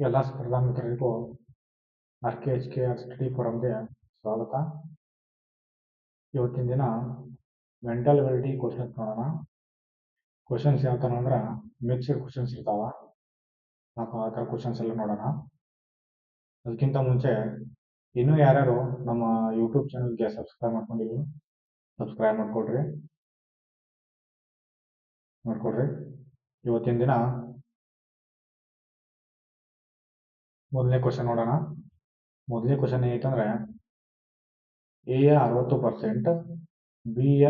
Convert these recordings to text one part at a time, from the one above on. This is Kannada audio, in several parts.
ಎಲ್ಲ ಸ್ಪರ್ಧಾ ಮಿತ್ರರಿಗೂ RKHKR ಸ್ಟಡಿ ಫೋರಮ್ಗೆ ಸ್ವಾಗತ. ಇವತ್ತಿನ ದಿನ ಮೆಂಟಲ್ ಎಬಿಲಿಟಿ ಕ್ವಶನ್ಸ್ ನೋಡೋಣ. ಕ್ವಶನ್ಸ್ ಯಾವ ಥರ ಅಂದ್ರೆ ಮಿಕ್ಸ್ಡ್ ಕ್ವಶನ್ಸ್ ಇರ್ತಾವ. ಆ ಥರ ಕ್ವಶನ್ಸ್ ಎಲ್ಲ ನೋಡೋಣ. ಅದಕ್ಕಿಂತ ಮುಂಚೆ ಇನ್ನೂ ಯಾರ್ಯಾರು ನಮ್ಮ ಯೂಟ್ಯೂಬ್ ಚಾನಲ್ಗೆ ಸಬ್ಸ್ಕ್ರೈಬ್ ಮಾಡ್ಕೊಂಡಿಲ್ಲ, ಸಬ್ಸ್ಕ್ರೈಬ್ ಮಾಡ್ಕೊಳ್ರಿ. ಇವತ್ತಿನ ದಿನ ಮೊದಲನೇ ಕ್ವಶನ್ ನೋಡೋಣ. ಮೊದಲನೇ ಕ್ವಶನ್ ಏನೈತಂದ್ರೆ ಎ ಯ 60%, ಬಿ ಯ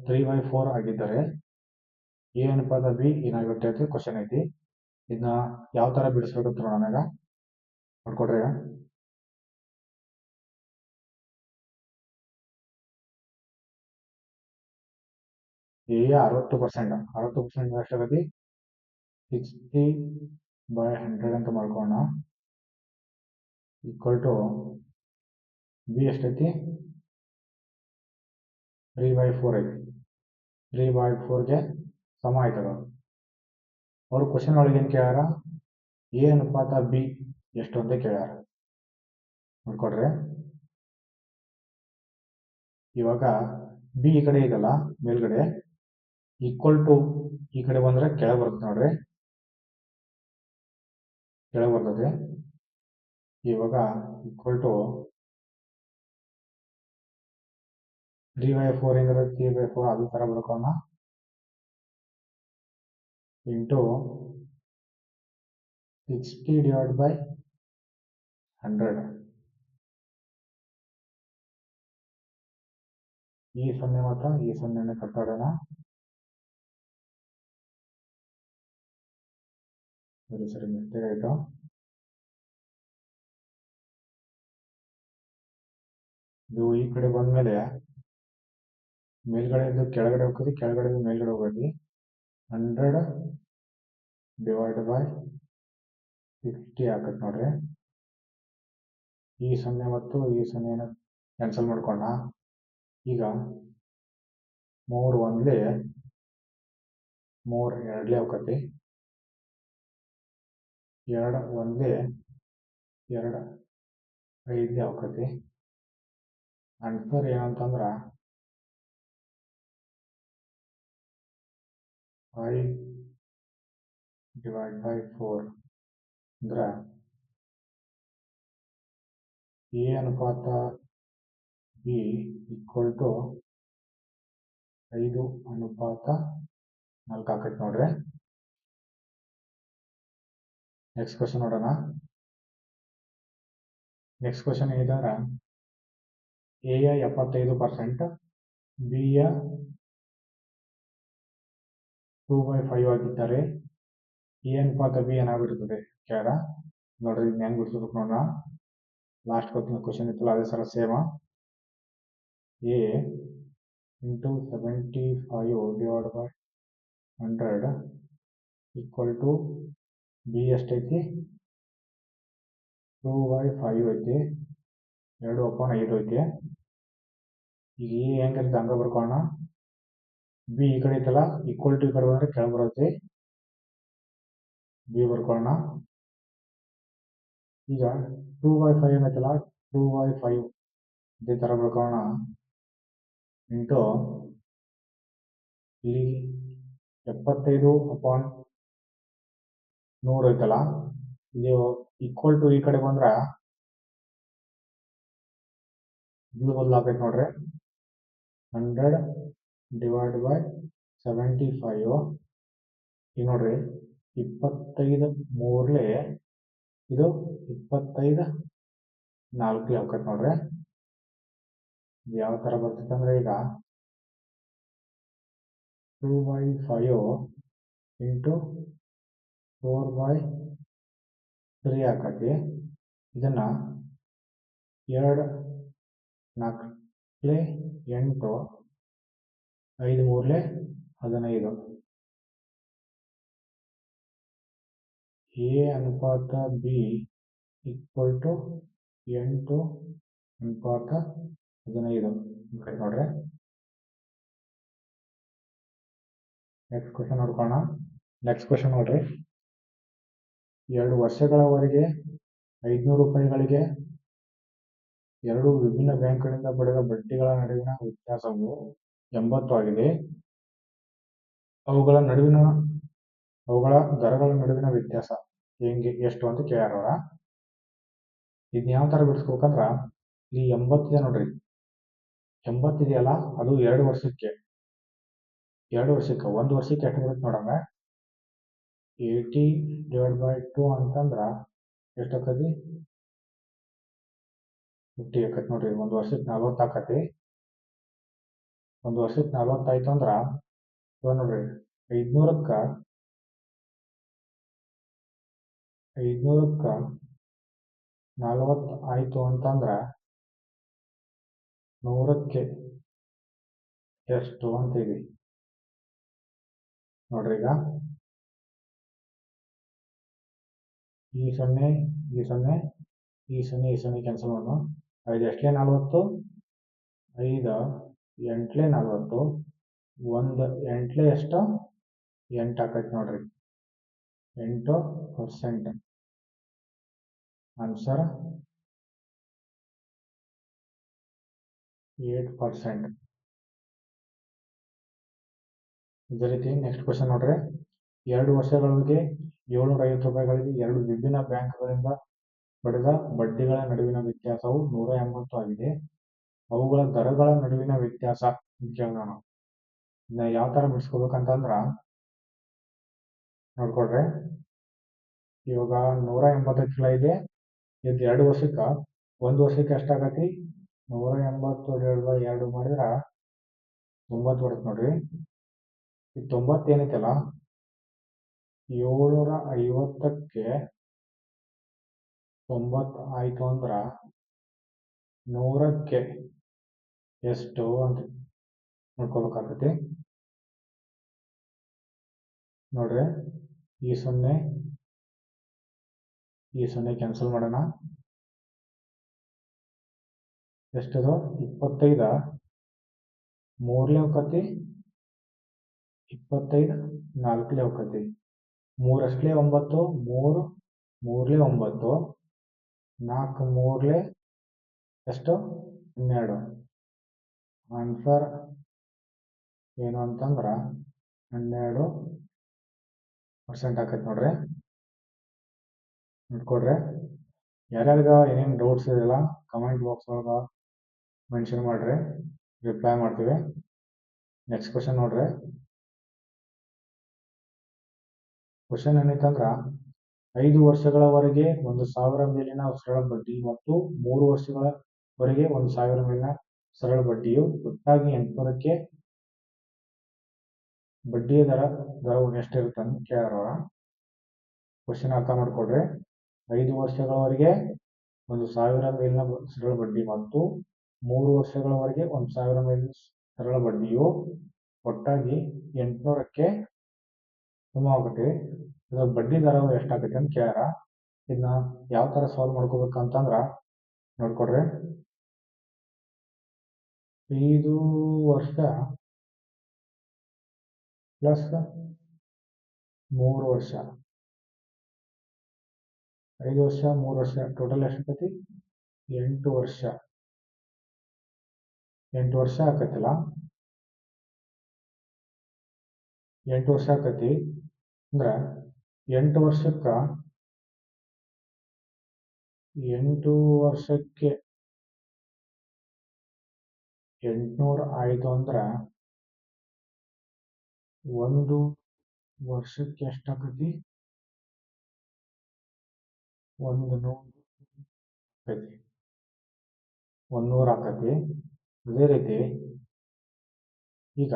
3/4 ಆಗಿದ್ದರೆ ಎ ಅನುಪಾತ ಬಿ ಏನಾಗುತ್ತೆ ಅಂತ ಕ್ವಶನ್ ಐತಿ. ಇದನ್ನ ಯಾವ ತರ ಬಿಡಿಸ್ಬೇಕಂತ ನೋಡೋಣ. ನೋಡ್ಕೊಡ್ರಿ. ಎ ಯ 60% ಎಷ್ಟಾಗತಿ 60/100 ಅಂತ ಮಾಡ್ಕೋಣ. ಈಕ್ವಲ್ ಟು ಬಿ ಎಷ್ಟೈತಿ 3/4 ಐತಿ. 3/4ಗೆ ಸಮ ಆಯ್ತದ. ಅವ್ರು ಕ್ವಶನ್ ಒಳಗೆ ಏನ್ ಕೇಳ್ಯಾರ, ಎ ಅನುಪಾತ ಬಿ ಎಷ್ಟು ಅಂತ ಕೇಳ್ಯಾರ. ನೋಡ್ಕೊಡ್ರಿ. ಇವಾಗ ಬಿ ಈ ಕಡೆ ಇದಲ್ಲ ಮೇಲ್ಗಡೆ, ಈಕ್ವಲ್ ಟು ಈ ಕಡೆ ಬಂದ್ರೆ ಕೆಳಗೆ ಬರ್ತದೆ ನೋಡ್ರಿ, ಕೆಳಗೆ ಬರ್ತದೆ. ಇವಾಗ ಈಕ್ವಲ್ ಟು 3/4 ಅಂದ್ರೆ 3/4 ಅದೇ ತರ ಬರ್ಕೋಣ, ಇಂಟು 60/100. ಈ 0 ಮತ್ತು ಈ 0 ಕಟ್ಟಾಡೋಣ. ಸರಿ ಮಿಸ್ಟೇಕ್ ಆಯ್ತು. ಇದು ಈ ಕಡೆ ಬಂದ್ಮೇಲೆ ಮೇಲ್ಗಡೆ ಕೆಳಗಡೆ ಹೋಗ್ತದೆ, ಕೆಳಗಡೆ ಮೇಲ್ಗಡೆ ಹೋಗೋದು. 100/60 ಆಗತ್ತೆ ನೋಡ್ರಿ. ಈ 0 ಮತ್ತು ಈ 0 ಕ್ಯಾನ್ಸಲ್ ಮಾಡ್ಕೊಂಡ. ಈಗ 3 1 3 2 ಹೋಗತಿ, 2 1 2 5 ಹೋಗತಿ. ಆನ್ಸರ್ ಏನಂತಂದ್ರ 5/4 ಅಂದ್ರ ಎ ಅನುಪಾತ ಬಿ ಈಕ್ವಲ್ ಟು 5/4 ಆಕೈತಿ ನೋಡ್ರಿ. ನೆಕ್ಸ್ಟ್ ಕ್ವಶನ್ ನೋಡೋಣ. ನೆಕ್ಸ್ಟ್ ಕ್ವಶನ್ ಏನಿದೆ, ಎ ಯ 75%, ಬಿ ಯ 2/5 ಆಗಿದ್ದಾರೆ. ಎ ಅನುಪಾತ ಬಿ ಏನಾಗಿರುತ್ತದೆ ಕೇಳ ನೋಡ್ರಿ. ಇದನ್ನ ಹೆಂಗ್ ಬಿಡಿಸ್ಬೇಕು ನೋಡೋಣ. ಲಾಸ್ಟ್ ಕ್ವಶನ್ ಇತ್ತಲ್ಲ ಅದೇ ಸರ same. A into 75/100 equal to B ಎಷ್ಟೈತಿ 2/5 ಐತಿ, 2/5 ಐತಿ. ಈಗ ಎ ಹೆಂಗಿರುತ್ತೆ ಹಂಗ ಬರ್ಕೋಣ. ಬಿ ಈ ಕಡೆ ಐತಲ್ಲ, ಈಕ್ವಲ್ ಟು ಈ ಕಡೆ ಬಂದ್ರೆ ಕೆಳಗೆ ಬರುತ್ತೆ, ಬಿ ಬರ್ಕೊಳ್ಳೋಣ. ಈಗ 2/5 ಏನೈತಲ್ಲ, 2/5 ಇದೇ ತರ ಬರ್ಕೊಳ್ಳೋಣ. ಇಂಟು ಇಲ್ಲಿ 75/100 ಐತಲ್ಲ, ಇಲ್ಲಿ ಈಕ್ವಲ್ ಟು ಈ ಕಡೆ ಬಂದ್ರ ಇದು ಬದಲಾಗೈತೆ ನೋಡ್ರಿ. 100/75 ಈಗ ನೋಡ್ರಿ 25 3 ಇದು 25 4 ಹೋಗತ್ ನೋಡ್ರಿ. ಯಾವ ತರ ಬರ್ತೈತೆ ಅಂದ್ರೆ ಈಗ 2/5 ಇಂಟು 4/3 ಹಾಕತಿ. ಇದನ್ನ 2 4 8 5 3 15. ಎ ಅನುಪಾತ ಬಿ ಈಕ್ವಲ್ ಟು 8/15 ನೋಡ್ರಿ. ನೆಕ್ಸ್ಟ್ ಕ್ವಶನ್ ನೋಡ್ಕೋಣ. ನೆಕ್ಸ್ಟ್ ಕ್ವಶನ್ ನೋಡ್ರಿ. 2 ವರ್ಷಗಳವರೆಗೆ 500 ರೂಪಾಯಿಗಳಿಗೆ 2 ವಿಭಿನ್ನ ಬ್ಯಾಂಕ್ಗಳಿಂದ ಪಡೆದ ಬಡ್ಡಿಗಳ ನಡುವಿನ ವ್ಯತ್ಯಾಸವು 80 ಆಗಿದೆ. ಅವುಗಳ ದರಗಳ ನಡುವಿನ ವ್ಯತ್ಯಾಸ ಎಷ್ಟು ಅಂತ ಕೇಳ್ಯಾರ. ಇದನ್ನ ಯಾವ ತರ ಬಿಡಿಸ್ಬೇಕಂದ್ರ ಇಲ್ಲಿ 80 ಇದೆ ನೋಡ್ರಿ, 80 ಇದೆಯಲ್ಲ ಅದು 2 ವರ್ಷಕ್ಕೆ. 1 ವರ್ಷಕ್ಕೆ ಎಷ್ಟು ಬರುತ್ತೆ ನೋಡಂಗ, 80/2 ಅಂತಂದ್ರ ಎಷ್ಟಾಕತಿ, 50 ಆಕತಿ ನೋಡ್ರಿ. 1 ವರ್ಷಕ್ಕೆ 40 ಆಕತಿ. 1 ವರ್ಷಕ್ಕೆ 40 ಆಯ್ತು ಅಂದ್ರ ನೋಡ್ರಿ 500ಕ್ಕ 40 ಆಯ್ತು ಅಂತಂದ್ರ 100ಕ್ಕೆ ಎಷ್ಟು ಅಂತ ಇದೆ ನೋಡ್ರಿ. ಈಗ ಈ 0 ಈ 0 ಈ 0 ಈ 0 ಕ್ಯಾನ್ಸಲ್ ಮಾಡೋಣ. 5 ಎಷ್ಟಲೇ 40, 5 8ಲೇ 40, 1 8ಲೇ ಎಷ್ಟು 8 ಆಕೈತಿ ನೋಡ್ರಿ. 8%. ಆನ್ಸರ್ 8%. ಇದೇ ರೀತಿ ನೆಕ್ಸ್ಟ್ ಕ್ವಶನ್ ನೋಡ್ರಿ. 2 ವರ್ಷಗಳವರೆಗೆ 750 ರೂಪಾಯಿಗಳಿಗೆ 2 ವಿಭಿನ್ನ ಬ್ಯಾಂಕ್ಗಳಿಂದ ಪಡೆದ ಬಡ್ಡಿಗಳ ನಡುವಿನ ವ್ಯತ್ಯಾಸವು 180 ಆಗಿದೆ. ಅವುಗಳ ದರಗಳ ನಡುವಿನ ವ್ಯತ್ಯಾಸ ಕೇಳೋಣ. ಇದನ್ನ ಯಾವ ತರ ಬಿಡಿಸ್ಕೋಬೇಕಂತಂದ್ರ ನೋಡ್ಕೊಡ್ರಿ. ಇವಾಗ 180 ಇದೆ. ಇದು 2 ವರ್ಷಕ್ಕ, 1 ವರ್ಷಕ್ಕೆ ಎಷ್ಟಾಗತಿ, 180/2 ಮಾಡಿದ್ರ 90 ಬರುತ್ತೆ ನೋಡ್ರಿ. ಈ 90 ಏನೈತಲ್ಲ 750ಕ್ಕೆ 90 ಆಯ್ತು ಅಂದ್ರ 100ಕ್ಕೆ ಎಷ್ಟು ಅಂತ ನೋಡ್ಕೋಬೇಕಾಗತ್ತೆ ನೋಡ್ರಿ. ಈ 0 ಈ 0 ಕ್ಯಾನ್ಸಲ್ ಮಾಡೋಣ. ಎಷ್ಟದು 25 3ಲೇ ಹೋಗತಿ, 25 4ಲೇ ಹೋಗತಿ. 3 ಅಷ್ಟಲೇ 9, 3 3ಲೇ 9, 4 3ಲೇ ಎಷ್ಟು 12. ಆನ್ಸರ್ ಏನು ಅಂತಂದ್ರ 12% ಆಕೈತಿ ನೋಡ್ರಿ. ನೋಡ್ಕೊಡ್ರಿ. ಯಾರ್ಯಾರಿಗ ಏನೇನು ಡೌಟ್ಸ್ ಇದೆಯಲ್ಲ ಕಮೆಂಟ್ ಬಾಕ್ಸ್ ಒಳಗ ಮೆನ್ಷನ್ ಮಾಡ್ರಿ, ರಿಪ್ಲೈ ಮಾಡ್ತೀವಿ. ನೆಕ್ಸ್ಟ್ ಕ್ವಶನ್ ನೋಡ್ರಿ. ಕ್ವಶನ್ ಏನೈತಂದ್ರ 5 ವರ್ಷಗಳವರೆಗೆ 1,000 ಮೇಲಿನ ಸರಳ ಬಡ್ಡಿ ಮತ್ತು 3 ವರ್ಷಗಳವರೆಗೆ 1,000 ಮೇಲಿನ ಸರಳ ಬಡ್ಡಿಯು ಒಟ್ಟಾಗಿ 800ಕ್ಕೆ ಬಡ್ಡಿಯ ದರವು ಎಷ್ಟಿರುತ್ತೆ ಅಂತ ಕೇಳೋರ. ಕ್ವಶನ್ ಅರ್ಥ ಮಾಡ್ಕೊಡ್ರಿ. 5 ವರ್ಷಗಳವರೆಗೆ 1,000 ಮೇಲಿನ ಸರಳ ಬಡ್ಡಿ ಮತ್ತು 3 ವರ್ಷಗಳವರೆಗೆ 1,000 ಮೇಲಿನ ಸರಳ ಬಡ್ಡಿಯು ಒಟ್ಟಾಗಿ 800ಕ್ಕೆ ಸಮವಾಗುತ್ತೆ. ಇದರ ಬಡ್ಡಿ ದರವು ಎಷ್ಟಾಗುತ್ತೆ ಅಂತ ಕೇಳ್ಯಾರ. ಇದನ್ನ ಯಾವ ತರ ಸಾಲ್ವ್ ಮಾಡ್ಕೋಬೇಕಂತಂದ್ರ ನೋಡ್ಕೊಡ್ರಿ. 5 ವರ್ಷ ಪ್ಲಸ್ 3 ವರ್ಷ, 5 ವರ್ಷ 3 ವರ್ಷ ಟೋಟಲ್ ಎಷ್ಟಾಗತಿ 8 ವರ್ಷ. 8 ವರ್ಷ ಆಕತಿಲ್ಲ, 8 ವರ್ಷ ಆಕತಿ ಅಂದ್ರ 8 ವರ್ಷಕ್ಕೆ 800 ಆಯ್ತು ಅಂದ್ರ 1 ವರ್ಷಕ್ಕೆ ಎಷ್ಟಾಕತಿ 100 ಆಕತಿ, 100 ಆಕತಿ. ಅದೇ ರೀತಿ ಈಗ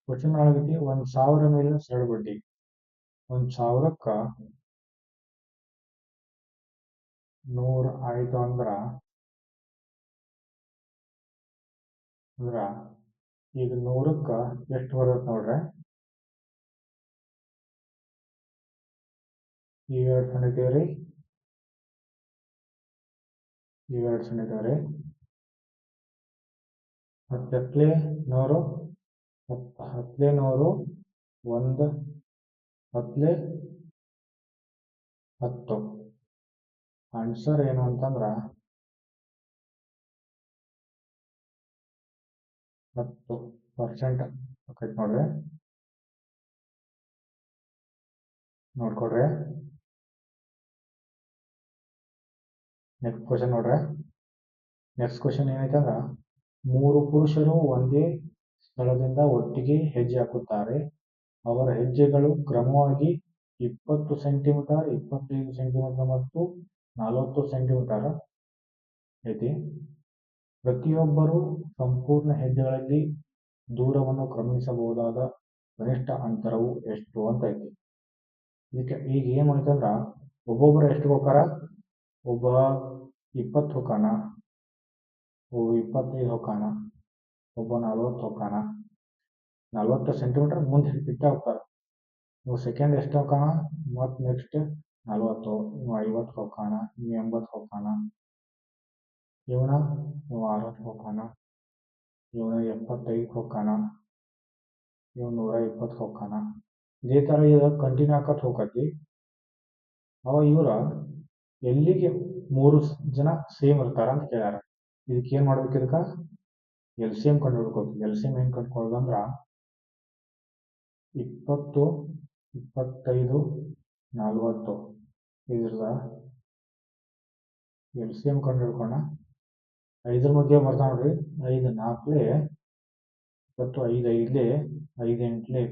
ಕ್ವಶನ್ ಒಳಗೈತಿ 1,000 ಮೇಲಿನ ಸರಳ ಬಡ್ಡಿ. 1,000ಕ್ಕ 100 ಆಯ್ತು ಅಂದ್ರ ಈಗ 100ಕ್ಕ ಎಷ್ಟು ಬರುತ್ತೆ ನೋಡ್ರಿ. ಇವೆರಡು ಸಣ್ಣಿದ್ದೇವ್ರಿ, ಇವೆರಡು ಸಣ್ಣಿದ್ದೇವ್ರಿ. 10 100, 10 100, 1 10 10. ಆನ್ಸರ್ ಏನು ಅಂತಂದ್ರ 10% ಆಕೈತಿ ನೋಡ್ರಿ. ನೋಡ್ಕೊಡ್ರಿ. ನೆಕ್ಸ್ಟ್ ಕ್ವಶನ್ ನೋಡ್ರಿ. ನೆಕ್ಸ್ಟ್ ಕ್ವಶನ್ ಏನೈತೆ ಅಂದ್ರ 3 ಪುರುಷರು ಒಂದೇ ಸ್ಥಳದಿಂದ ಒಟ್ಟಿಗೆ ಹೆಜ್ಜೆ ಹಾಕುತ್ತಾರೆ. ಅವರ ಹೆಜ್ಜೆಗಳು ಕ್ರಮವಾಗಿ 20 ಸೆಂಟಿಮೀಟರ್, 25 ಸೆಂಟಿಮೀಟರ್ ಮತ್ತು 40 ಸೆಂಟಿಮೀಟರ್ ಐತಿ. ಪ್ರತಿಯೊಬ್ಬರು ಸಂಪೂರ್ಣ ಹೆಜ್ಜೆಗಳಲ್ಲಿ ದೂರವನ್ನು ಕ್ರಮಿಸಬಹುದಾದ ಕನಿಷ್ಠ ಅಂತರವು ಎಷ್ಟು ಅಂತ ಐತಿ. ಇದಕ್ಕೆ ಈಗ ಏನ್ ಮಾಡ್ತಂದ್ರ ಒಬ್ಬೊಬ್ಬರು ಎಷ್ಟು ಹೋಗಾರ, ಒಬ್ಬ 20 ಹೋಗಾನ, ಒಬ್ಬ 25 ಹೋಗಾನ, ಒಬ್ಬ 40 ಹೋಗಾನ. 40 ಸೆಂಟಿಮೀಟರ್ ಮುಂದೆ ಇಟ್ಟ ಹೋಗ್ತಾರ. ನೀವು ಸೆಕೆಂಡ್ ಎಷ್ಟು ಹೋಗಾನ, ಮತ್ ನೆಕ್ಸ್ಟ್ 40, ನೀವು 50 ಹೋಗಾನ, ನೀವು 80 ಹೋಗಾನ, ಇವನ ನೀವು 60 ಹೋಗಾನ, ಇವನ 75 ಹೋಗಾನ, ಇವ್ 120 ಹೋಗಾನ. ಇದೇ ತರ ಇದು ಕಂಟಿನ್ಯೂ ಆಕತ್ ಹೋಗತಿ. ಅವ ಇವ್ರ ಎಲ್ಲಿಗೆ 3 ಜನ ಸೇಮ್ ಇರ್ತಾರ ಅಂತ ಕೇಳ್ಯಾರ. ಇದಕ್ಕೆ ಏನ್ ಮಾಡ್ಬೇಕು, ಇದಕ್ಕ LCM ಕಂಡುಹಿಡ್ಕೋಬೇಕು. LCM ಹೆಂಗ್ ಕಂಡುಕೊಳ್ಳೋದಂದ್ರ 20, 25, 40 ಇದ್ರದ LCM ಕಂಡುಹಿಡ್ಕೋಣ. 5 ಮಧ್ಯೆ ಬರ್ತಾವ ನೋಡ್ರಿ. 5 4 20, 5 5 5 8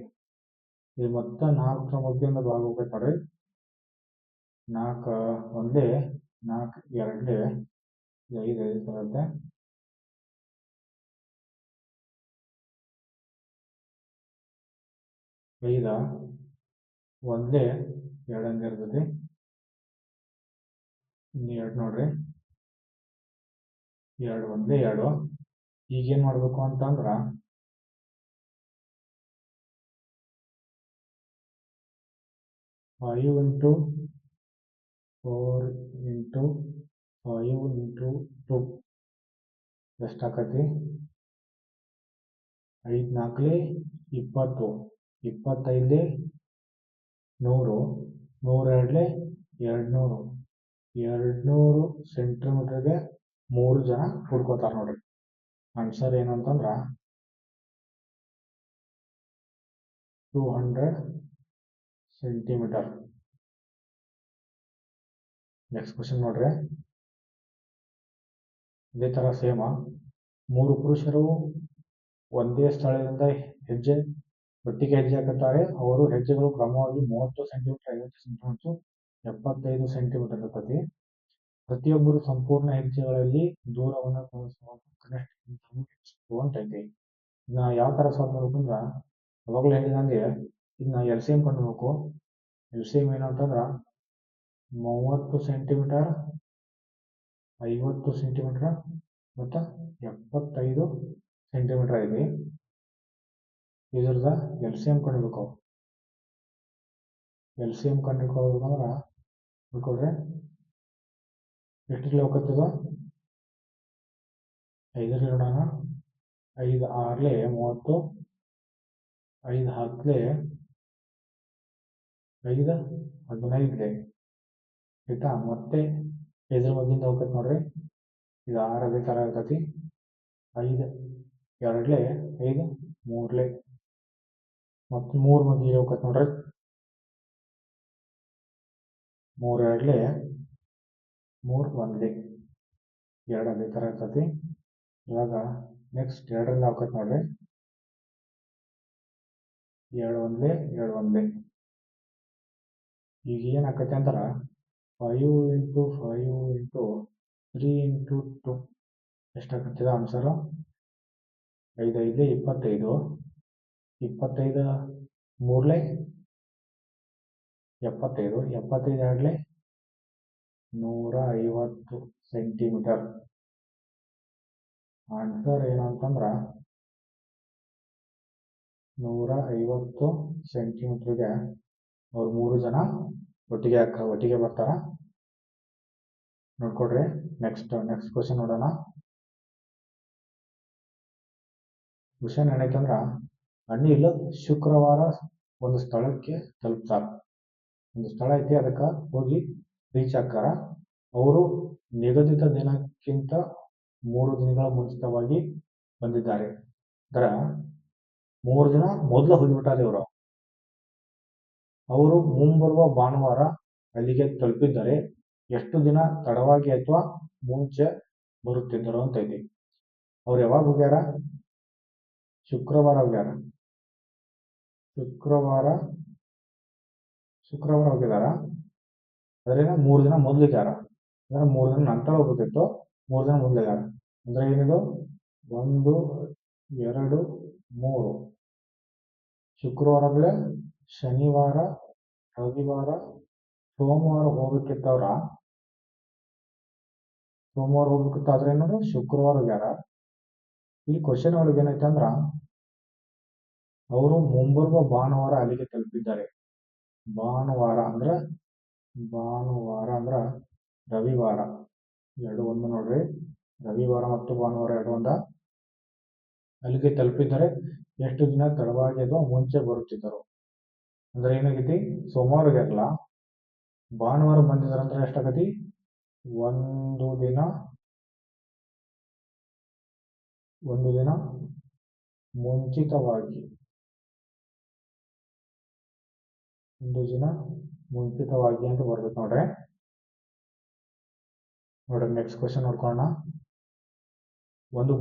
ಇದು ಮತ್ತೆ 4 ಮಧ್ಯದಿಂದ ಭಾಗ ಹೋಗ್ಬೇಕು ನೋಡ್ರಿ. 4 1 4 2 5 5 ಬರುತ್ತೆ. 5 1 2 ಹಂಗೆ ಇರ್ತೈತಿ. ಇನ್ನು 2 ನೋಡ್ರಿ. 2 1 2. ಈಗೇನ್ ಮಾಡ್ಬೇಕು ಅಂತಂದ್ರ 5 into 4 into 5 into 2 ಎಷ್ಟಾಕತಿ? 5 4 20, 25 100, 100 200. 200 ಸೆಂಟಿಮೀಟರ್ಗೆ 3 ಜನ ಹುಡ್ಕೋತಾರ ನೋಡ್ರಿ. ಆನ್ಸರ್ ಏನಂತಂದ್ರ 200 ಸೆಂಟಿಮೀಟರ್. ನೆಕ್ಸ್ಟ್ ಕ್ವಶನ್ ನೋಡ್ರಿ. ಇದೇ ತರ ಸೇಮ 3 ಪುರುಷರು ಒಂದೇ ಸ್ಥಳದಿಂದ ಒಟ್ಟಿಗೆ ಹೆಜ್ಜೆ ಹಾಕುತ್ತಾರೆ. ಅವರು ಹೆಜ್ಜೆಗಳು ಕ್ರಮವಾಗಿ 30 ಸೆಂಟಿಮೀಟರ್, 50 ಸೆಂಟಿಮೀಟರ್, 75 ಸೆಂಟಿಮೀಟರ್ ಇರ್ತದೆ. ಪ್ರತಿಯೊಬ್ಬರು ಸಂಪೂರ್ಣ ಹೆಜ್ಜೆಗಳಲ್ಲಿ ದೂರವನ್ನು ಕನಿಷ್ಠ ಅಂತೈತಿ. ಇದನ್ನ ಯಾವ ತರ ಸಾಲ್ವ್ ಮಾಡ್ಬೇಕು ಅಂದ್ರ ಅವಾಗಲೇ ಹೇಳಿದಂಗೆ ಇದನ್ನ LCM ಕಂಡುಬೇಕು. LCM ಏನಂತಂದ್ರ 30 ಸೆಂಟಿಮೀಟರ್, 50 ಸೆಂಟಿಮೀಟರ್ ಮತ್ತು 75 ಸೆಂಟಿಮೀಟರ್ ಐತಿ. ಇದ್ರದ LCM ಕಂಡುಬೇಕು. LCM ಕಂಡುಕೊಳ್ಳೋದಂದ್ರ ನೋಡ್ಕೊಳ್ರಿ ಎಷ್ಟಿರ್ಲಿ ಹೋಗತ್ತದ. 5 ನೋಡೋಣ. 5 6 30, 5 10 5 15 ಆಯ್ತಾ. ಮತ್ತೆ 5 ಮಧ್ಯದಿಂದ ಹೋಗತ್ತೆ ನೋಡ್ರಿ. ಇದು 6 ಅದೇ ತರ ಇರ್ತೈತಿ. 5 2 5 3 ಮತ್ತು 3 ಮಧ್ಯೆ ಹೋಗತ್ತೆ ನೋಡ್ರಿ. 3 2 3 1 2 ಅದೇ ತರ ಇರ್ತೈತಿ. ಇವಾಗ ನೆಕ್ಸ್ಟ್ 2ರಿಂದ ಹೋಗತ್ತೆ ನೋಡ್ರಿ. 2 1 2 1. ಈಗ ಏನ್ ಆಕೈತಿ ಅಂತಾರ 5 into 5 into 3 into 2 ಎಷ್ಟಾಗತ್ತಿದ ಆನ್ಸರ್? 5 5 25, 25 3 75, 75 2 150 ಸೆಂಟಿಮೀಟರ್. ಆನ್ಸರ್ ಏನಂತಂದ್ರ 150 ಸೆಂಟಿಮೀಟರ್ಗೆ ಅವ್ರು 3 ಜನ ಒಟ್ಟಿಗೆ ಬರ್ತಾರ. ನೋಡ್ಕೊಡ್ರಿ. ನೆಕ್ಸ್ಟ್ ಕ್ವಶನ್ ನೋಡೋಣ. ಕ್ವಶನ್ ಏನೈತಂದ್ರ ಅನಿಲ್ ಶುಕ್ರವಾರ ಒಂದು ಸ್ಥಳಕ್ಕೆ ತಲುಪ್ತಾರ. ಒಂದು ಸ್ಥಳ ಐತಿ, ಅದಕ್ಕೆ ಹೋಗಿ ರೀಚ್ ಆಕ್ಕಾರ. ಅವರು ನಿಗದಿತ ದಿನಕ್ಕಿಂತ 3 ದಿನಗಳ ಮುಂಚಿತವಾಗಿ ಬಂದಿದ್ದಾರೆ. ಅದರ 3 ದಿನ ಮೊದಲು ಹೋಗಿಬಿಟ್ಟಾರೆ ಇವರು. ಅವರು ಮುಂಬರುವ ಭಾನುವಾರ ಅಲ್ಲಿಗೆ ತಲುಪಿದ್ದರೆ ಎಷ್ಟು ದಿನ ತಡವಾಗಿ ಅಥವಾ ಮುಂಚೆ ಬರುತ್ತಿದ್ದರು ಅಂತ ಐತಿ. ಅವ್ರು ಯಾವಾಗ ಹೋಗ್ಯಾರ? ಶುಕ್ರವಾರ ಹೋಗ್ಯಾರ. ಶುಕ್ರವಾರ ಹೋಗಿದಾರ. ಅದರಿಂದ 3 ದಿನ ಮೊದಲಿಗ್ಯಾರ. ಅಂದ್ರೆ 3 ದಿನ ನಂತರ ಹೋಗ್ಬೇಕಿತ್ತು, 3 ದಿನ ಮೊದಲಿಗ್ಯಾರ. ಅಂದ್ರೆ ಏನಿದು 1, 2, 3 ಶುಕ್ರವಾರ ಅಂದ್ರೆ ಶನಿವಾರ, ರವಿವಾರ, ಸೋಮವಾರ ಹೋಗ್ಬೇಕಿತ್ತವ್ರ. ಸೋಮವಾರ ಹೋಗ್ಬೇಕಿತ್ತು, ಆದ್ರೆ ಏನಂದ್ರೆ ಶುಕ್ರವಾರ ಹೋಗ್ಯಾರ. ಇಲ್ಲಿ ಕ್ವಶನ್ ಒಳಗೆ ಏನೈತೆ ಅಂದ್ರ ಅವರು ಮುಂಬರುವ ಭಾನುವಾರ ಅಲ್ಲಿಗೆ ತಲುಪಿದ್ದಾರೆ. ಭಾನುವಾರ ಅಂದ್ರ ರವಿವಾರ. ಎರಡು ಒಂದು ನೋಡ್ರಿ, ರವಿವಾರ ಮತ್ತು ಭಾನುವಾರ ಎರಡು ಒಂದ. ಅಲ್ಲಿಗೆ ತಲುಪಿದ್ದಾರೆ ಎಷ್ಟು ದಿನ ತಡವಾಗಿ ಅಥವಾ ಮುಂಚೆ ಬರುತ್ತಿದ್ದರು. ಅಂದ್ರೆ ಏನಾಗೈತಿ, ಸೋಮವಾರ ಹೋಗ್ಯಾರಲ್ಲ, ಭಾನುವಾರ ಬಂದಿದಾರಂದ್ರೆ ಎಷ್ಟಾಗತಿ, ಒಂದು ದಿನ ಮುಂಚಿತವಾಗಿ ಅಂತ ಬರ್ಬೇಕು ನೋಡ್ರಿ. ನೆಕ್ಸ್ಟ್ ಕ್ವಶನ್ ನೋಡ್ಕೊಳ್ಳೋಣ. ಒಂದು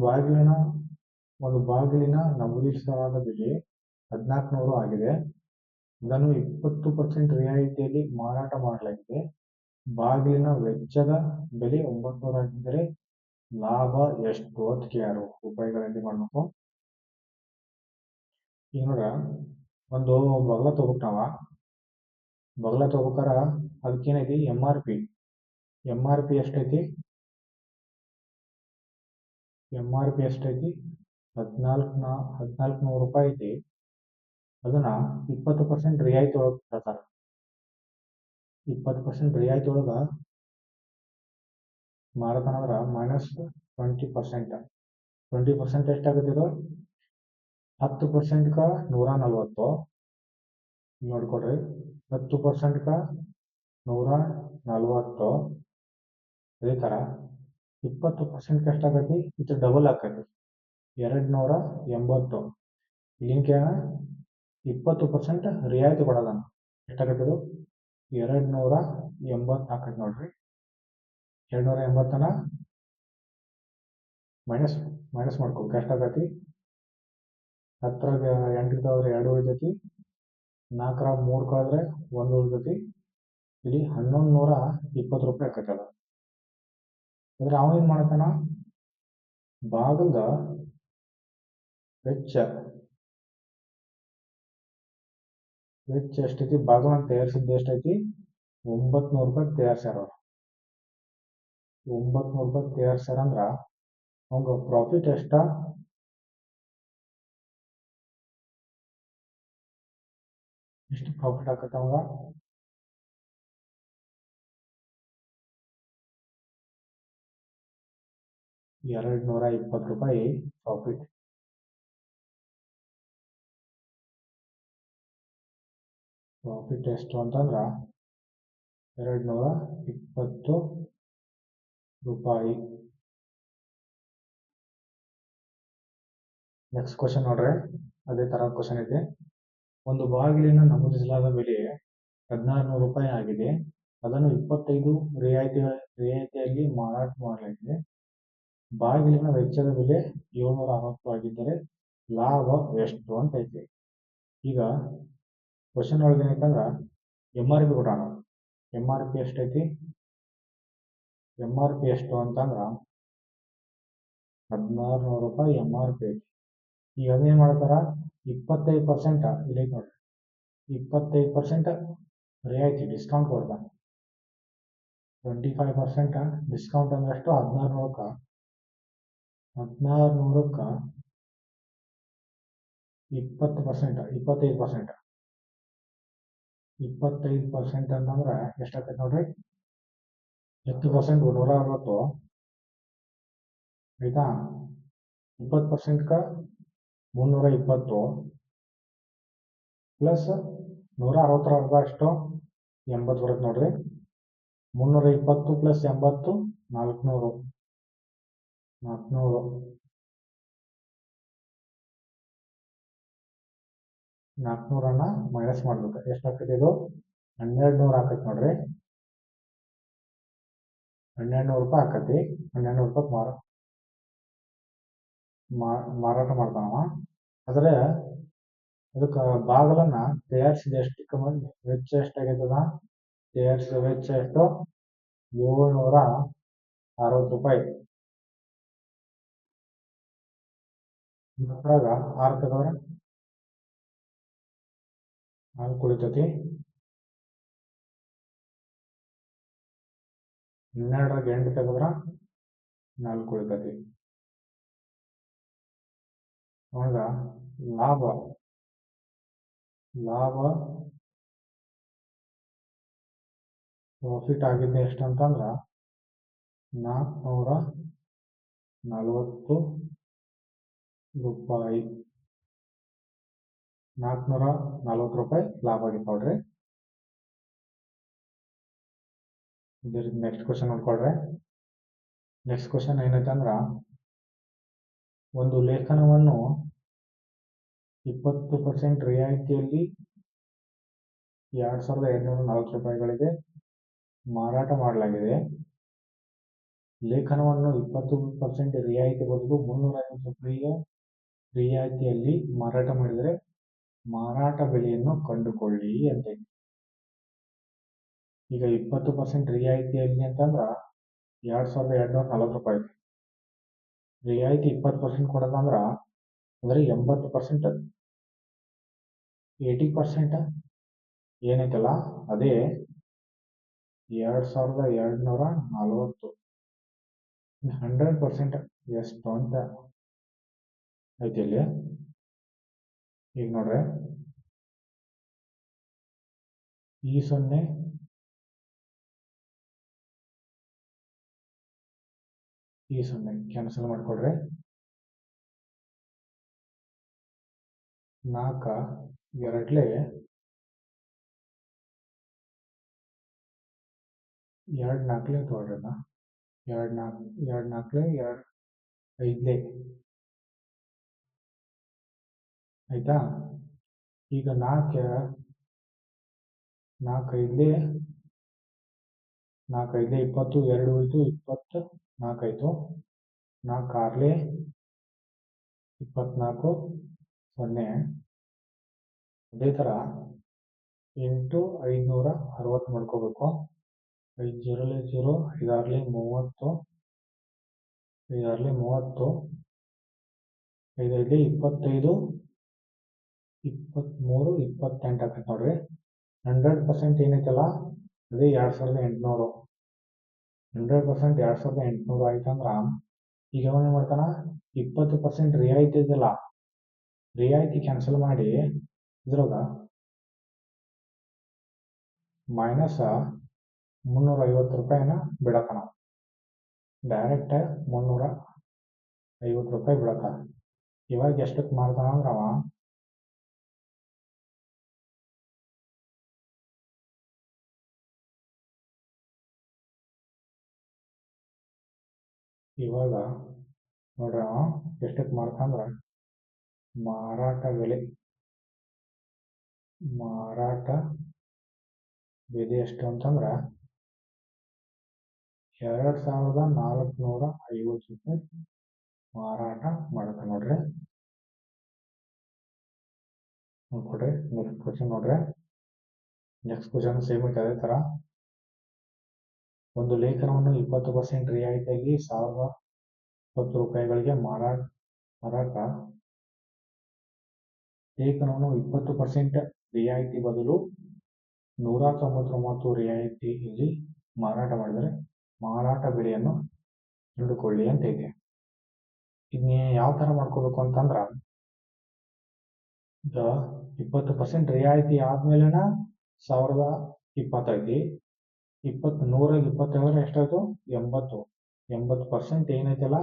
ಬಾಗಿಲಿನ ನಮೂದಿಸಲಾದ ಬೆಲೆ 1400 ಆಗಿದೆ. ಅದನ್ನು 20% ರಿಯಾಯಿತಿಯಲ್ಲಿ ಮಾರಾಟ ಮಾಡಲಾಗಿದೆ. ಬಾಗಿಲಿನ ವೆಚ್ಚದ ಬೆಲೆ 900 ಆಗಿದ್ದರೆ ಲಾಭ ಎಷ್ಟು ಅಂತ ಕೇಳ್ಯಾರು. ರೂಪಾಯಿಗಳಲ್ಲಿ ಮಾಡ್ಬೇಕು. ಈಗ ನೋಡ್ರ, ಒಂದು ಬಗಲ ತಗೋಬೇಕವ. ಬಗಲ ತಗೋಬೇಕಾರ ಅದಕ್ಕೇನೈತಿ, MRP ಎಷ್ಟೈತಿ? MRP ಎಷ್ಟೈತಿ? 1400 ರೂಪಾಯಿ ಐತಿ. ಅದನ್ನ 20% ರಿಯಾಯಿತಿ ಒಳಗೆ ಕೊಡ್ತಾರ. 20% ರಿಯಾಯಿತಿ ಒಳಗ ಮಾರತಾನಂದ್ರ -20%. 20% ಎಷ್ಟಾಗುತ್ತೆ ಇದು? 10% 140 ನೋಡ್ಕೊಡ್ರಿ. 10% 140. ಅದೇ ತರ 20% ಎಷ್ಟಾಗತಿ? ಇದು ಡಬಲ್ ಆಕತಿ, 280. ಇಲ್ಲಿಂಕ 20% ರಿಯಾಯಿತಿ ಕೊಡೋದನ್ನ ಎಷ್ಟಾಗತ್ತದು? 280 ಆಕತಿ ನೋಡ್ರಿ. 280 ಮೈನಸ್ ಮಾಡ್ಕೋಬೇಕು. ಎಷ್ಟಾಗತಿ? 10 8 2 ಉಳಿತೈತಿ, 4 3 ಕಳೆದ್ರೆ 1 ಉಳಿತೈತಿ. ಇಲ್ಲಿ 1120 ರೂಪಾಯಿ ಆಕತಿ ಅದ. ಅಂದ್ರೆ ಅವ ಏನ್ ಮಾಡತಾನ, ಬಾಗಲ್ದ ವೆಚ್ಚ ಎಷ್ಟೈತಿ? ಬಾಗಲನ್ನ ತಯಾರಿಸಿದ್ದು ಎಷ್ಟೈತಿ? 900 ರೂಪಾಯಿ ತಯಾರಿಸ್ಯಾರ. 900 ರೂಪಾಯಿ ತಯಾರಿಸ್ಯಾರ ಅಂದ್ರ ಅವಂಗ ಪ್ರಾಫಿಟ್ ಎಷ್ಟ? ಎಷ್ಟು ಪ್ರಾಫಿಟ್ ಆಕತ್ತ ಅವಂಗ? 220 ರೂಪಾಯಿ ಪ್ರಾಫಿಟ್. ಪ್ರಾಫಿಟ್ ಎಷ್ಟು ಅಂತಂದ್ರ 220 ರೂಪಾಯಿ. ನೆಕ್ಸ್ಟ್ ಕ್ವಶನ್ ನೋಡ್ರಿ, ಅದೇ ತರ ಕ್ವಶನ್ ಇದೆ. ಒಂದು ಬಾಗಿಲಿನ ನಮೂದಿಸಲಾದ ಬೆಲೆ 1600 ರೂಪಾಯಿ ಆಗಿದೆ. ಅದನ್ನು 25 ರಿಯಾಯಿತಿಯಲ್ಲಿ ಮಾರಾಟ ಮಾಡಲಾಗಿದೆ. ಬಾಗಿಲಿನ ವೆಚ್ಚದ ಬೆಲೆ 760 ಆಗಿದ್ದರೆ ಲಾಭ ಎಷ್ಟು ಅಂತ ಐತಿ. ಈಗ ಕ್ವಶನ್ ಒಳಗೆ ಏನೈತಂದ್ರ MRP ಕೊಡೋಣ. MRP ಎಷ್ಟೈತಿ? MRP ಎಷ್ಟು ಅಂತಂದ್ರ 1600 ರೂಪಾಯಿ MRP ಐತಿ. ಈಗ ಅದೇನ್ ಮಾಡ್ತಾರ, 25% ಇಲ್ಲಿ ಐತಿ ನೋಡ್ರಿ, 25% ರಿಯಾಯಿತಿ ಡಿಸ್ಕೌಂಟ್ ಕೊಡ್ತಾನ. 25% ಡಿಸ್ಕೌಂಟ್ ಅಂದ್ರೆ ಎಷ್ಟು? 1600ಕ್ಕ 20%, 25% ಅಂತಂದ್ರ ಎಷ್ಟಾಗತ್ತೆ ನೋಡ್ರಿ, 10% 160 ಆಯ್ತಾ. 20% 320 ಪ್ಲಸ್ 160 ಅಷ್ಟು 80 ಬರುತ್ತೆ ನೋಡ್ರಿ. 320 ಪ್ಲಸ್ 80 400. 400 ಮೈನಸ್ ಮಾಡ್ಬೇಕು. ಎಷ್ಟಾಗ್ತದೆ ಇದು? 1200 ಆಕೈತಿ ನೋಡ್ರಿ. 1200 ರೂಪಾಯಿ ಆಕತಿ. 1200 ರೂಪಾಯಿ ಮಾರಾಟ ಮಾಡ್ತಾನವ. ಆದ್ರೆ ಅದಕ್ಕೆ ಬಾಗಲನ್ನ ತಯಾರಿಸಿದ ಎಷ್ಟು ವೆಚ್ಚ ಎಷ್ಟಾಗೈತದ? ತಯಾರಿಸಿದ ವೆಚ್ಚ ಎಷ್ಟು? 760 ರೂಪಾಯಿ. ಅದ್ರಾಗ 6 ತೆಗೆದ್ರೆ 4 ಉಳಿತೈತಿ. 12ರಾಗ 8 ತೆಗೆದ್ರ 4 ಉಳಿತೈತಿ. ಅವಾಗ ಲಾಭ ಪ್ರಾಫಿಟ್ ಆಗಿದ್ದೆ ಎಷ್ಟಂತಂದ್ರ 440 ರೂಪಾಯಿ. 440 ರೂಪಾಯಿ ಲಾಭ ಆಗಿತ್ತು ನೋಡ್ರಿ. ನೆಕ್ಸ್ಟ್ ಕ್ವಶನ್ ನೋಡ್ಕೊಳ್ರಿ. ನೆಕ್ಸ್ಟ್ ಕ್ವಶನ್ ಏನೈತೆ ಅಂದ್ರ, ಒಂದು ಲೇಖನವನ್ನು 20% ರಿಯಾಯಿತಿಯಲ್ಲಿ 2240 ರೂಪಾಯಿಗಳಿಗೆ ಮಾರಾಟ ಮಾಡಲಾಗಿದೆ. ಲೇಖನವನ್ನು 20% ರಿಯಾಯಿತಿ ಬದಲು 350 ರೂಪಾಯಿಯ ರಿಯಾಯಿತಿಯಲ್ಲಿ ಮಾರಾಟ ಮಾಡಿದರೆ ಮಾರಾಟ ಬೆಲೆಯನ್ನು ಕಂಡುಕೊಳ್ಳಿ ಅಂತ. ಈಗ 20% ರಿಯಾಯಿತಿಯಲ್ಲಿ ಅಂತಂದ್ರ 2240 ರೂಪಾಯಿ. ರಿಯಾಯಿತಿ 20% ಕೊಡೋದಂದ್ರ ಅಂದ್ರೆ 80%. 80% ಏನೈತಲ್ಲ ಅದೇ 2240. 100% ಎಷ್ಟು ಅಂತ ಐತಿ ಇಲ್ಲಿ. ಈಗ ನೋಡ್ರಿ, ಈ 0 ಕ್ಯಾನ್ಸಲ್ ಮಾಡ್ಕೊಡ್ರಿ. 4 2 4 ತಗೊಳ್ರಿ. 2 4 2 ಆಯ್ತಾ. ಈಗ 4 5 20, 2 ಹೋಯ್ತು 24 ಆಯ್ತು. 4 6 24 0. ಅದೇ ತರ 8 560 ಮಾಡ್ಕೋಬೇಕು. 5 0 0, 5 6 30, 5 6 30, 5 5 25, 23 28 ಆಕೈತೆ ನೋಡ್ರಿ. 100% ಏನೈತಲ್ಲ ಅದೇ 2800. 100% 2800 ಆಯ್ತಂದ್ರ ಈಗ ಅವನೇನ್ ಮಾಡ್ತಾನ, 20% ರಿಯಾಯಿತಿ ಇದೆಯಲ್ಲ, ರಿಯಾಯಿತಿ ಕ್ಯಾನ್ಸಲ್ ಮಾಡಿ ಇದ್ರಾಗ ಮೈನಸ್ 350 ರೂಪಾಯಿನ ಬಿಡತಾನ. ಡೈರೆಕ್ಟ್ 350 ರೂಪಾಯಿ ಬಿಡತಾನ. ಇವಾಗ ಎಷ್ಟಕ್ಕೆ ಮಾಡ್ತಾನ ಅಂದ್ರ ಅವ ಇವಾಗ ನೋಡ್ರಿ ಅವ ಎಷ್ಟಕ್ಕೆ ಮಾಡ್ತಾನಂದ್ರ, ಮಾರಾಟ ಬೆಲೆ ಎಷ್ಟು ಅಂತಂದ್ರ 2450 ರೂಪಾಯಿ ಮಾರಾಟ ಮಾಡ್ತಾನ ನೋಡ್ರಿ. ನೋಡ್ಕೊಡ್ರಿ. ನೆಕ್ಸ್ಟ್ ಕ್ವಶನ್ ನೋಡ್ರಿ. ನೆಕ್ಸ್ಟ್ ಕ್ವಶನ್ ಸೇಮ್ ಐತೆ ಅದೇ ತರ. ಒಂದು ಲೇಖನವನ್ನು 20% ರಿಯಾಯಿತಿಯಲ್ಲಿ 1020 ರೂಪಾಯಿಗಳಿಗೆ ಮಾರಾಟ. ಲೇಖನವನ್ನು 20% ರಿಯಾಯಿತಿ ಬದಲು 199 ರಿಯಾಯಿತಿಯಲ್ಲಿ ಮಾರಾಟ ಮಾಡಿದರೆ ಮಾರಾಟ ಬೆಲೆಯನ್ನು ಕಂಡುಕೊಳ್ಳಿ ಅಂತ ಇದೆ. ಇದನ್ನ ಯಾವ ತರ ಮಾಡ್ಕೋಬೇಕು ಅಂತಂದ್ರ, ಈಗ 20% ರಿಯಾಯಿತಿ ಆದ್ಮೇಲೆನ 1020 ಐತಿ. 100ಗೆ 20 ಎಷ್ಟಾಯ್ತು? 80. 80% ಏನೈತಲ್ಲ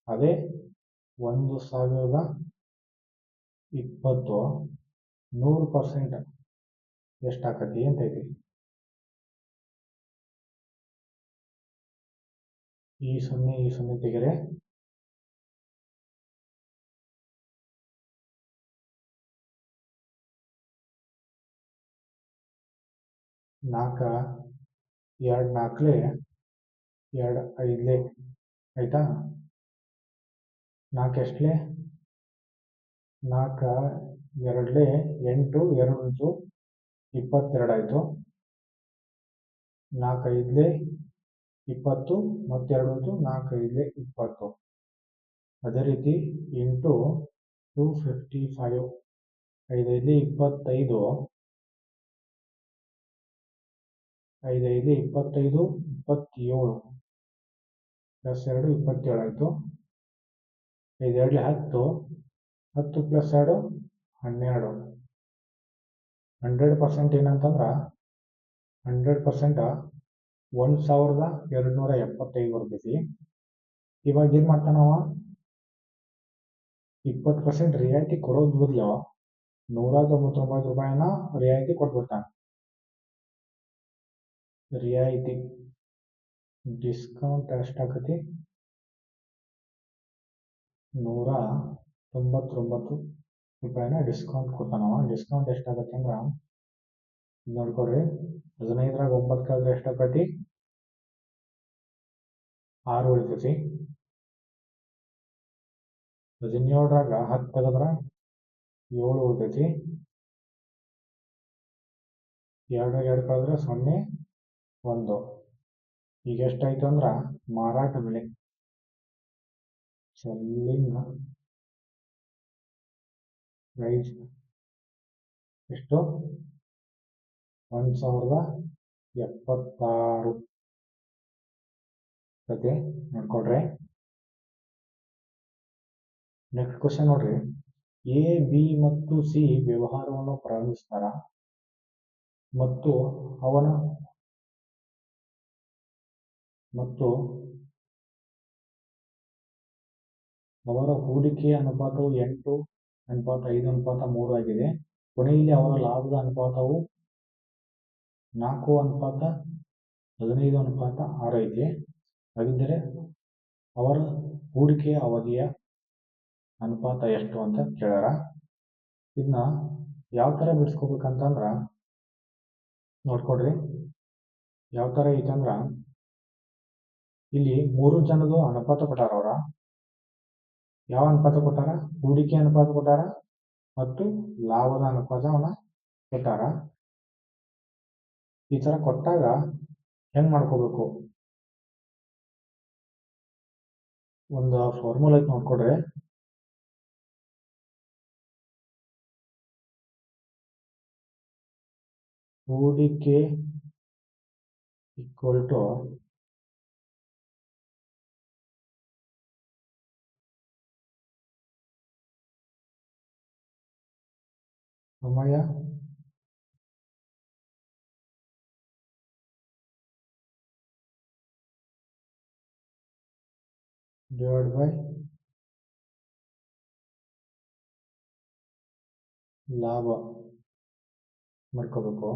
ಅದೇ 1020. 100% ಎಷ್ಟಾಕತಿ ಅಂತ ಐತಿ. ಈ ಸೊನ್ನೆ ತೆಗೆರೆ 4 2 4 2 5 ಆಯ್ತಾ. 4 ಎಷ್ಟಲೇ 4 2 8 2 22 ಆಯಿತು. 4 5 20 ಮತ್ತು 2 4 5 20. ಅದೇ ರೀತಿ ಇಂಟು 255 5 5 25 5 5 25 27 ಪ್ಲಸ್ 2 27 ಆಯಿತು. 5 2 10 10 ಪ್ಲಸ್ 2 12. 100% ಏನಂತಂದ್ರೆ 100% 1275 ಬರ್ತೈತಿ. ಇವಾಗ ಏನು ಮಾಡ್ತಾನವ 20% ರಿಯಾಯಿತಿ ಕೊಡೋದು ಬದಲು 199 ರೂಪಾಯಿನ ರಿಯಾಯಿತಿ ಕೊಟ್ಬಿಡ್ತಾನೆ. ರಿಯಾಯಿತಿ ಡಿಸ್ಕೌಂಟ್ ಎಷ್ಟಾಗತಿ 199 ರೂಪಾಯಿನ ಡಿಸ್ಕೌಂಟ್ ಕೊಡ್ತಾನವ. ಡಿಸ್ಕೌಂಟ್ ಎಷ್ಟಾಗತ್ತೆ ಅಂದ್ರೆ ನೋಡ್ಕೊಡ್ರಿ, 15ರಾಗ 9 ಕಳೆದ್ರೆ ಎಷ್ಟಾಗತಿ 6 ಉಳಿತೈತಿ. 17ರಾಗ 10 ತೆಗೆದ್ರೆ 7 ಉಳಿತೈತಿ. 2 2 ಕಳೆದ್ರೆ 0 1. ಈಗ ಎಷ್ಟಾಯ್ತು ಅಂದ್ರೆ ಮಾರಾಟ ಬೆಲೆ ಸೆಲ್ಲಿಂಗ್ ಪ್ರೈಸ್ ಎಷ್ಟು 1076 ಕತೆ ನೋಡ್ಕೊಡ್ರಿ. ನೆಕ್ಸ್ಟ್ ಕ್ವಶನ್ ನೋಡ್ರಿ, ಎ ಬಿ ಮತ್ತು ಸಿ ವ್ಯವಹಾರವನ್ನು ಪ್ರಾರಂಭಿಸ್ತಾರ ಮತ್ತು ಅವರ ಹೂಡಿಕೆಯ ಅನುಪಾತವು 8:5:3 ಆಗಿದೆ. ಕೊನೆಯಲ್ಲಿ ಅವರ ಲಾಭದ ಅನುಪಾತವು 4:15:6 ಐತಿ. ಹಾಗಿದ್ದರೆ ಅವರ ಹೂಡಿಕೆಯ ಅವಧಿಯ ಅನುಪಾತ ಎಷ್ಟು ಅಂತ ಕೇಳ್ಯಾರ. ಇದನ್ನ ಯಾವ ಥರ ಬಿಡಿಸ್ಕೋಬೇಕಂತಂದ್ರೆ ನೋಡ್ಕೊಡ್ರಿ, ಯಾವ ಥರ ಐತಂದ್ರೆ ಇಲ್ಲಿ 3 ಜನದು ಅನುಪಾತ ಕೊಟ್ಟಾರ. ಅವರ ಯಾವ ಅನುಪಾತ ಕೊಟ್ಟಾರ? ಹೂಡಿಕೆ ಅನುಪಾತ ಕೊಟ್ಟಾರ ಮತ್ತು ಲಾಭದ ಅನುಪಾತವನ್ನ ಕೊಟ್ಟಾರ. ಈ ಥರ ಕೊಟ್ಟಾಗ ಹೆಂಗೆ ಮಾಡ್ಕೋಬೇಕು? ಒಂದು ಫಾರ್ಮುಲಾ ಐತೆ ನೋಡ್ಕೊಡ್ರಿ. ಹೂಡಿಕೆ ಈಕ್ವಲ್ ಟು ಸಮಯ ಡಿವೈಡ್ ಬೈ ಲಾಭ ಮಾಡ್ಕೋಬೇಕು.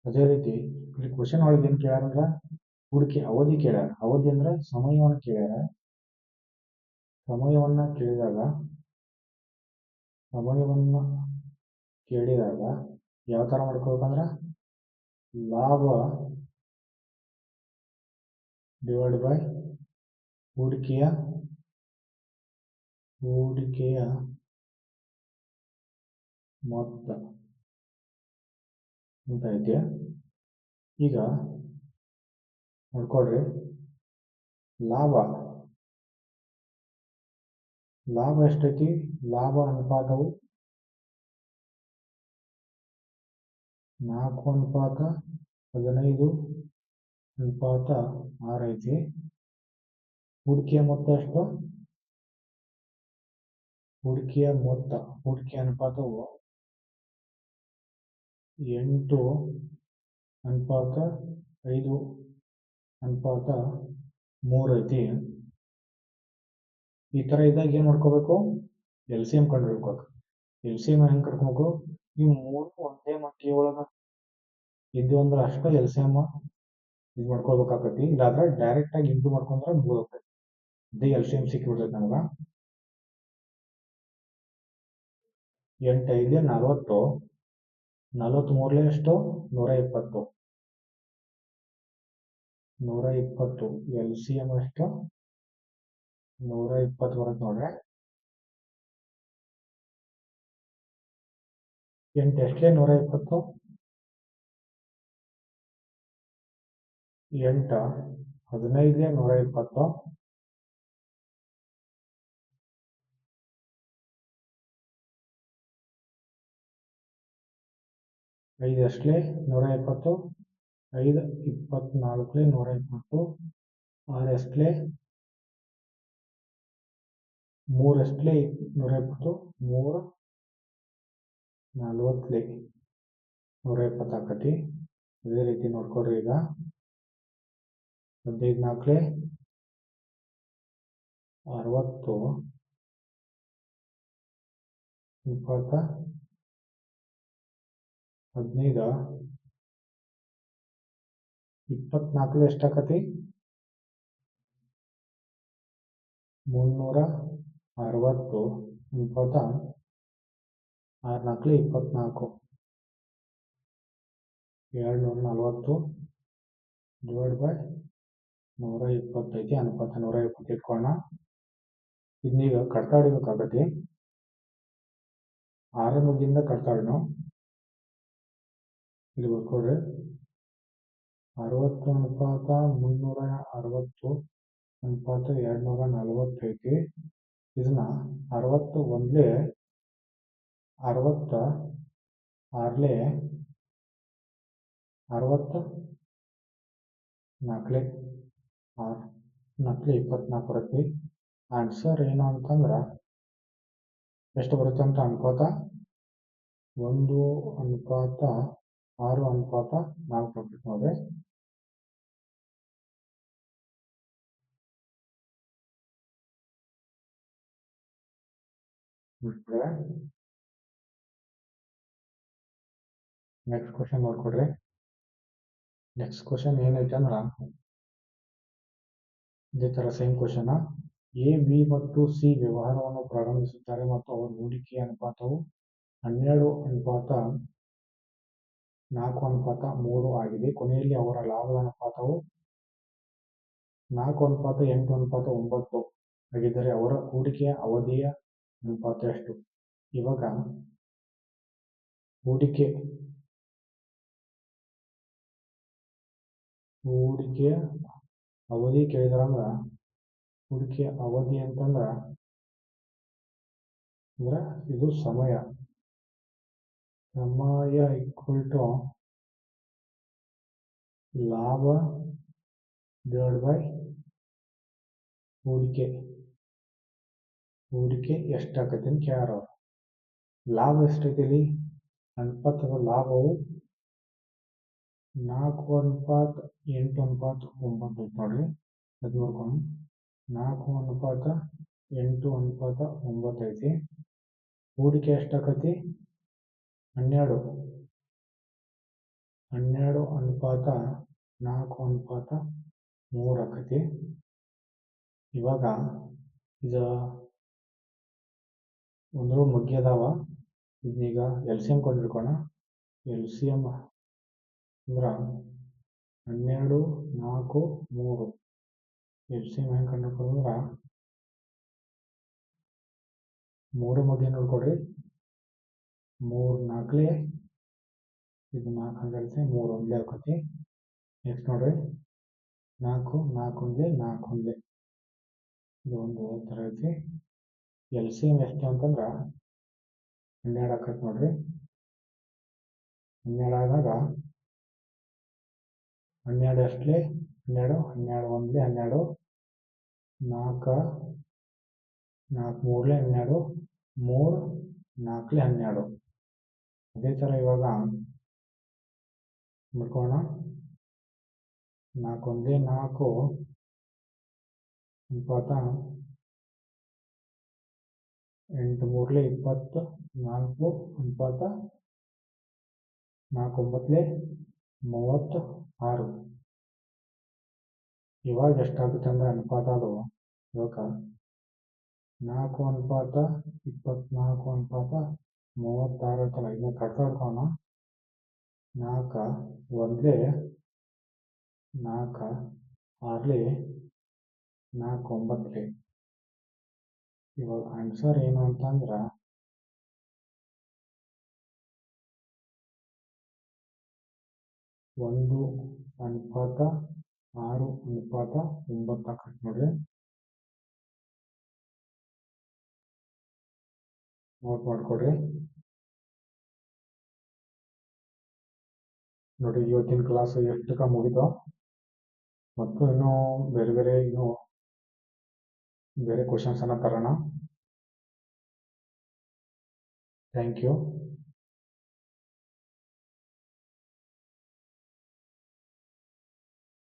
ಅದೇ ರೀತಿ ಇಲ್ಲಿ ಕ್ವಶನ್ ಒಳಗೆ ಏನು ಕೇಳ್ಯಾರಂದ್ರೆ ಹೂಡಿಕೆ ಅವಧಿ ಕೇಳ್ಯಾರ. ಅವಧಿ ಅಂದ್ರೆ ಸಮಯವನ್ನು ಕೇಳ್ಯಾರ. ಸಮಯವನ್ನ ಕೇಳಿದಾಗ ಯಾವ ಥರ ಮಾಡ್ಕೋಬೇಕಂದ್ರೆ ಲಾಭ ಡಿವೈಡ್ ಬೈ ಹೂಡಿಕೆಯ ಮೊತ್ತ ಅಂತ ಐತಿ. ಈಗ ನೋಡ್ಕೊಡ್ರಿ, ಲಾಭ ಎಷ್ಟೈತಿ? ಲಾಭ ಅನುಪಾತವು 4:15:6 ಐತಿ. ಹೂಡಿಕೆಯ ಮೊತ್ತ ಎಷ್ಟು? ಹೂಡಿಕೆ ಅನುಪಾತವು 8:5:3 ಐತಿ. ಈ ಥರ ಇದ್ದಾಗ ಏನು ಮಾಡ್ಕೋಬೇಕು? LCM ಕಂಡುಹಿಡ್ಬೇಕು. LCM ಹೆಂಗೆ ಕಟ್ಕೋಬೇಕು? ಈ 3 ಒಂದೇ ಮಟ್ಟಿಗೆ ಒಳಗೆ ಇದ್ದು ಅಂದ್ರೆ ಅಷ್ಟೇ LCM ಇದು ಮಾಡ್ಕೊಳ್ಬೇಕಾಗತಿ. ಇಲ್ಲಾಂದ್ರೆ ಡೈರೆಕ್ಟ್ ಆಗಿ ಇಂಟು ಮಾಡ್ಕೊಂಡ್ರೆ ಮುಗಿದೋಗ್ತೈತಿ. ಇದು ಎಲ್ ಸಿ ಎಂ ಸಿಕ್ಕಿಬಿಡ್ತೈತಿ ನಮ್ಗೆ. 8 5 40, 43 ಎಷ್ಟು 120. 120 ಎಲ್ ಸಿ ಎಂ ಎಷ್ಟು 120 ಬರುತ್ತೆ ನೋಡ್ರಿ. 8 ಎಷ್ಟೇ 120, 8 15 120, 5 ಎಷ್ಟೇ 120, 5 24 120, 6 ಎಷ್ಟೇ 3 ಎಷ್ಟೇ 120, 3 40 120 ಆಕತಿ. ಅದೇ ರೀತಿ ನೋಡ್ಕೊಡ್ರಿ. ಈಗ 15 4 60, 20, 15 24 ಎಷ್ಟಾಕತಿ 360, 20, 6 4 24, 240 ಡಿವೈಡ್ ಬೈ 120 ಐತಿ. ಅನುಪಾತ 120 ಇಟ್ಕೊಳ್ಳೋಣ. ಇದನ್ನೀಗ ಕಡ್ತಾ ಹೊಡಿಬೇಕಾಗತಿ. 6 ಮುಗಿಯಿಂದ ಕಡ್ತಾ ಹೊಡಿ. ನಾವು ಇಲ್ಲಿ ಬರ್ಕೊಡ್ರಿ. 60 ಅನುಪಾತ 360 ಅನುಪಾತ 240 ಐತಿ. ಇದನ್ನ 60 ಒಂದ್ಲೆ 60 ಆರ್ಲೆ 60 4 6 4 24 ಬರುತ್ತೆ. ಆನ್ಸರ್ ಏನು ಅಂತಂದ್ರೆ ಎಷ್ಟು ಬರುತ್ತೆ ಅಂತ ಅನುಪಾತ 1 ಅನುಪಾತ 6 ಅನುಪಾತ 4 ಬರುತ್ತೆ ನೋಡ್ರಿ. ನೆಕ್ಸ್ಟ್ ಕ್ವಶನ್ ನೋಡ್ಕೊಡ್ರಿ. ನೆಕ್ಸ್ಟ್ ಕ್ವಶನ್ ಏನೈತೆ ಅಂದ್ರೆ ಇದೇ ತರ ಸೇಮ್ ಕ್ವಶನ್. ಎ ಬಿ ಮತ್ತು ಸಿ ವ್ಯವಹಾರವನ್ನು ಪ್ರಾರಂಭಿಸುತ್ತಾರೆ ಮತ್ತು ಅವರ ಹೂಡಿಕೆ ಅನುಪಾತವು 12 ಅನುಪಾತ 4 ಅನುಪಾತ 3 ಆಗಿದೆ. ಕೊನೆಯಲ್ಲಿ ಅವರ ಲಾಭದ ಅನುಪಾತವು 4 ಅನುಪಾತ 8 ಅನುಪಾತ 9 ಆಗಿದ್ದರೆ ಅವರ ಹೂಡಿಕೆಯ ಅವಧಿಯ ಅನುಪಾತ ಎಷ್ಟು? ಇವಾಗ ಹೂಡಿಕೆಯ ಅವಧಿ ಕೇಳಿದ್ರಂದ್ರ ಹೂಡಿಕೆಯ ಅವಧಿ ಅಂತಂದ್ರ ಇದು ಸಮಯ ಈಕ್ವಲ್ ಟು ಲಾಭ ಡಿವೈಡ್ ಬೈ ಹೂಡಿಕೆ ಎಷ್ಟಾಗತ್ತೆ ಅಂತ ಕೇಳ್ಯಾರ ಅವ್ರು. ಲಾಭ ಎಷ್ಟೈತಿ ಇಲ್ಲಿ? ಅನುಪಾತದ ಲಾಭವು 4 ಅನುಪಾತ 8 ಅನುಪಾತ 9 ಐತಿ ನೋಡ್ರಿ. ಅದು ನೋಡ್ಕೊಂಡು 4 ಅನುಪಾತ 8 ಅನುಪಾತ 9 ಐತಿ. ಹೂಡಿಕೆ ಎಷ್ಟಾಕತಿ 12 ಅನುಪಾತ 4 ಅನುಪಾತ 3 ಆಕತಿ. ಇವಾಗ ಇದು ಒಂದು ಮಗ್ಗಿ ಅದಾವ. ಇದನ್ನೀಗ ಎಲ್ ಸಿ ಎಂ ಕೊಂಡಿಡ್ಕೋಣ. ಎಲ್ ಸಿ ಎಂ ಅಂದ್ರೆ 12 4 3. ಎಲ್ ಸಿ ಎಂ ಹೆಂಗೆ ಕಂಡುಹಿಡ್ಕೊಳ್ಳೋದ್ರ 3 ಮಗ್ಗಿ ನೋಡ್ಕೊಡ್ರಿ. 3 4 ಇದು 4 ಹಂಗಾಗುತ್ತೆ. 3 ಒಂದ್ಲೆ ಆಕತಿ. ನೆಕ್ಸ್ಟ್ ನೋಡ್ರಿ 4 4 ಒಂದ್ಲೆ 4 ಒಂದ್ಲೆ ಇದು ಒಂದು ಥರ ಐತಿ. ಎಲ್ ಸಿ ಎಂ ಎಷ್ಟು ಅಂತಂದ್ರೆ 12 ಆಕತಿ ನೋಡ್ರಿ. 12 ಆದಾಗ 12 ಎಷ್ಟಲೆ 12 12 ಒಂದ್ಲೆ 12 4 4 ಮೂರ್ಲೆ 12 3 4ಲೆ 12. ಅದೇ ಥರ ಇವಾಗ ಮಾಡ್ಕೋಣ. 4 ಒಂದ್ಲೆ 4 ಅನುಪಾತ 8 ಮೂರ್ಲೆ 20 4 ಅನುಪಾತ 4 9ಲೆ 36. ಇವಾಗ ಎಷ್ಟಾಗುತ್ತೆ ಅಂದರೆ ಅನುಪಾತ ಅದು ಇವಾಗ 4:24:36 ಅಂತಲ್ಲ. ಇದನ್ನ ಕಟ್ತಾ ಇಟ್ಕೊಳ್ಳೋಣ. 4 ಒಂದ್ಲಿ 4 ಆರ್ಲಿ 4 9ಲಿ. ಇವಾಗ ಆನ್ಸರ್ ಏನು ಅಂತಂದ್ರೆ 1:6:9 ಕಟ್ ನೋಡ್ರಿ. ನೋಟ್ ಮಾಡ್ಕೊಡ್ರಿ. ನೋಡಿ ಇವತ್ತಿನ ಕ್ಲಾಸ್ ಎಷ್ಟಕ್ಕ ಮುಗಿತು. ಮತ್ತು ಇನ್ನೂ ಬೇರೆ ಕ್ವಶನ್ಸ್ ಅನ್ನ ತರೋಣ. Thank you.